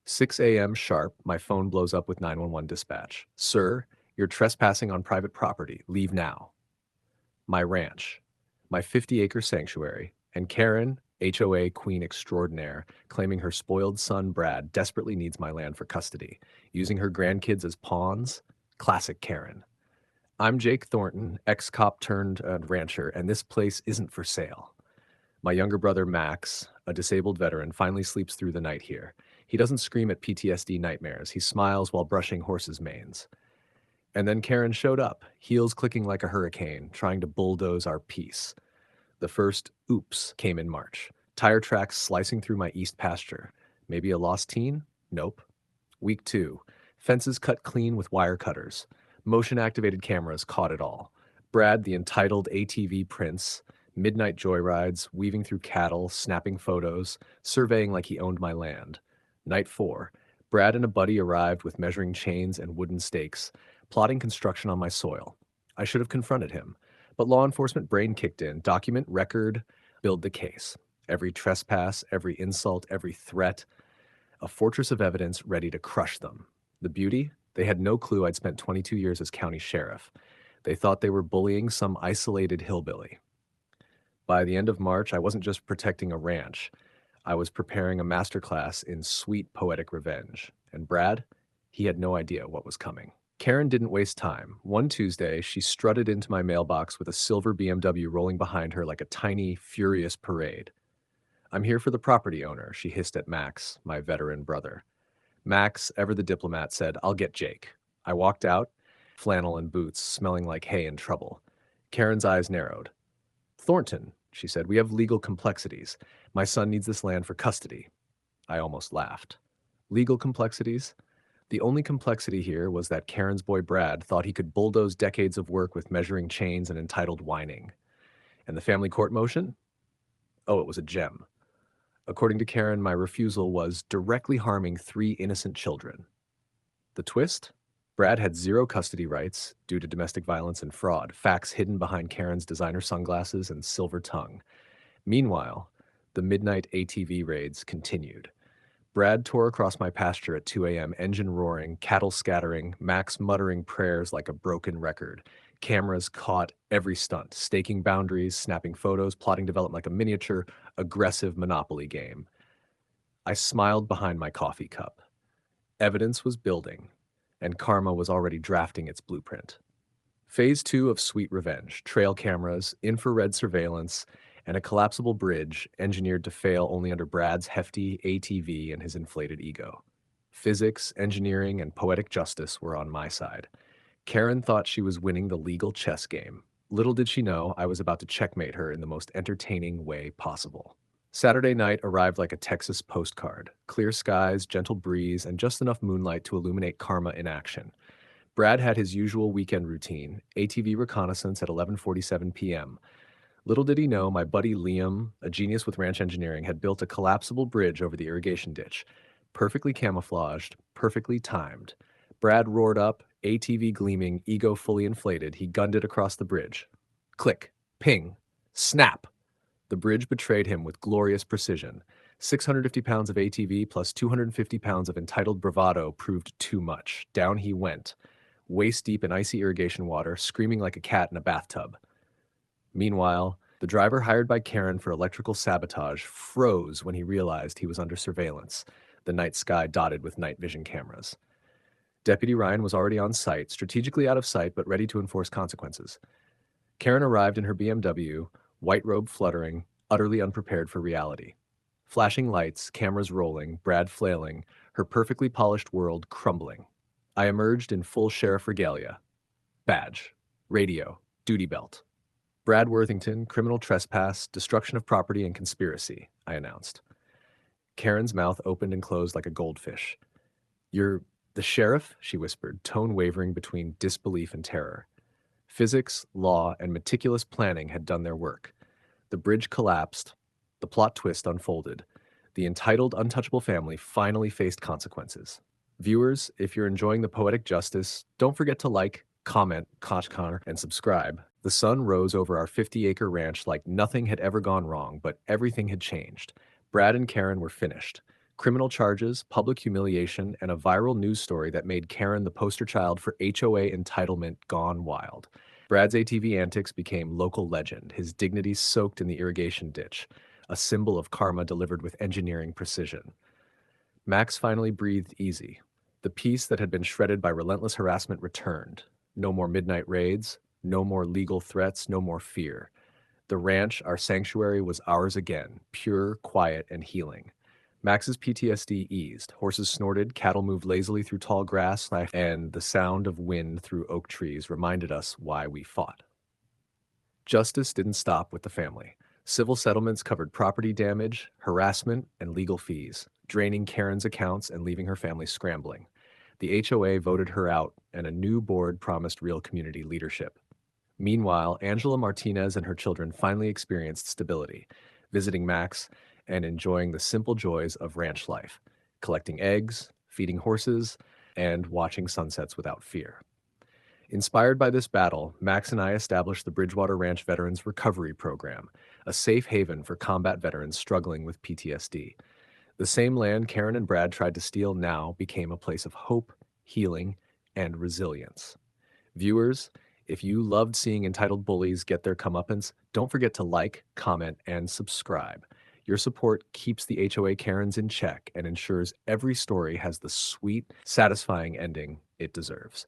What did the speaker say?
6 a.m. sharp, my phone blows up with 911 dispatch. Sir, you're trespassing on private property. Leave now. My ranch, my 50-acre sanctuary, and Karen, HOA Queen Extraordinaire, claiming her spoiled son Brad desperately needs my land for custody, using her grandkids as pawns. Classic Karen. I'm Jake Thornton, ex-cop turned rancher, and this place isn't for sale. My younger brother Max, a disabled veteran, finally sleeps through the night here. He doesn't scream at PTSD nightmares. He smiles while brushing horses' manes. And then Karen showed up, heels clicking like a hurricane, trying to bulldoze our peace. The first oops came in March. Tire tracks slicing through my east pasture. Maybe a lost teen? Nope. Week 2. Fences cut clean with wire cutters. Motion-activated cameras caught it all. Brad, the entitled ATV prince, midnight joyrides, weaving through cattle, snapping photos, surveying like he owned my land. Night 4. Brad and a buddy arrived with measuring chains and wooden stakes, plotting construction on my soil. I should have confronted him, but law enforcement brain kicked in, document, record, build the case. Every trespass, every insult, every threat, a fortress of evidence ready to crush them. The beauty? They had no clue I'd spent 22 years as county sheriff. They thought they were bullying some isolated hillbilly. By the end of March, I wasn't just protecting a ranch. I was preparing a masterclass in sweet poetic revenge. And Brad? He had no idea what was coming. Karen didn't waste time. One Tuesday, she strutted into my mailbox with a silver BMW rolling behind her like a tiny, furious parade. I'm here for the property owner, she hissed at Max, my veteran brother. Max, ever the diplomat, said, I'll get Jake. I walked out, flannel and boots, smelling like hay and trouble. Karen's eyes narrowed. Thornton, she said, we have legal complexities. My son needs this land for custody. I almost laughed. Legal complexities? The only complexity here was that Karen's boy Brad thought he could bulldoze decades of work with measuring chains and entitled whining. And the family court motion? Oh, it was a gem. According to Karen, my refusal was directly harming 3 innocent children. The twist? Brad had 0 custody rights due to domestic violence and fraud, facts hidden behind Karen's designer sunglasses and silver tongue. Meanwhile, the midnight ATV raids continued. Brad tore across my pasture at 2 a.m., engine roaring, cattle scattering, Max muttering prayers like a broken record. Cameras caught every stunt, staking boundaries, snapping photos, plotting development like a miniature, aggressive Monopoly game. I smiled behind my coffee cup. Evidence was building, and karma was already drafting its blueprint. Phase 2 of Sweet Revenge, trail cameras, infrared surveillance, and a collapsible bridge engineered to fail only under Brad's hefty ATV and his inflated ego. Physics, engineering, and poetic justice were on my side. Karen thought she was winning the legal chess game. Little did she know I was about to checkmate her in the most entertaining way possible. Saturday night arrived like a Texas postcard. Clear skies, gentle breeze, and just enough moonlight to illuminate karma in action. Brad had his usual weekend routine, ATV reconnaissance at 11:47 p.m. Little did he know my buddy Liam, a genius with ranch engineering, had built a collapsible bridge over the irrigation ditch. Perfectly camouflaged, perfectly timed. Brad roared up, ATV gleaming, ego fully inflated. He gunned it across the bridge. Click, ping, snap. The bridge betrayed him with glorious precision. 650 pounds of ATV plus 250 pounds of entitled bravado proved too much. Down he went, waist deep in icy irrigation water, screaming like a cat in a bathtub. Meanwhile, the driver hired by Karen for electrical sabotage froze when he realized he was under surveillance, the night sky dotted with night vision cameras. Deputy Ryan was already on site, strategically out of sight but ready to enforce consequences. Karen arrived in her BMW, white robe fluttering, utterly unprepared for reality. Flashing lights, cameras rolling, Brad flailing, her perfectly polished world crumbling. I emerged in full sheriff regalia. Badge, radio, duty belt. Brad Worthington, criminal trespass, destruction of property, and conspiracy, I announced. Karen's mouth opened and closed like a goldfish. You're the sheriff? She whispered, tone wavering between disbelief and terror. Physics, law, and meticulous planning had done their work. The bridge collapsed. The plot twist unfolded. The entitled, untouchable family finally faced consequences. Viewers, if you're enjoying the poetic justice, don't forget to like, comment, and subscribe. The sun rose over our 50-acre ranch like nothing had ever gone wrong, but everything had changed. Brad and Karen were finished. Criminal charges, public humiliation, and a viral news story that made Karen the poster child for HOA entitlement gone wild. Brad's ATV antics became local legend, his dignity soaked in the irrigation ditch, a symbol of karma delivered with engineering precision. Max finally breathed easy. The peace that had been shredded by relentless harassment returned. No more midnight raids, no more legal threats, no more fear. The ranch, our sanctuary, was ours again, pure, quiet, and healing. Max's PTSD eased. Horses snorted, cattle moved lazily through tall grass, and the sound of wind through oak trees reminded us why we fought. Justice didn't stop with the family. Civil settlements covered property damage, harassment, and legal fees, draining Karen's accounts and leaving her family scrambling. The HOA voted her out, and a new board promised real community leadership. Meanwhile, Angela Martinez and her children finally experienced stability, visiting Max and enjoying the simple joys of ranch life, collecting eggs, feeding horses, and watching sunsets without fear. Inspired by this battle, Max and I established the Bridgewater Ranch Veterans Recovery Program, a safe haven for combat veterans struggling with PTSD. The same land Karen and Brad tried to steal now became a place of hope, healing, and resilience. Viewers, if you loved seeing entitled bullies get their comeuppance, don't forget to like, comment, and subscribe. Your support keeps the HOA Karens in check and ensures every story has the sweet, satisfying ending it deserves.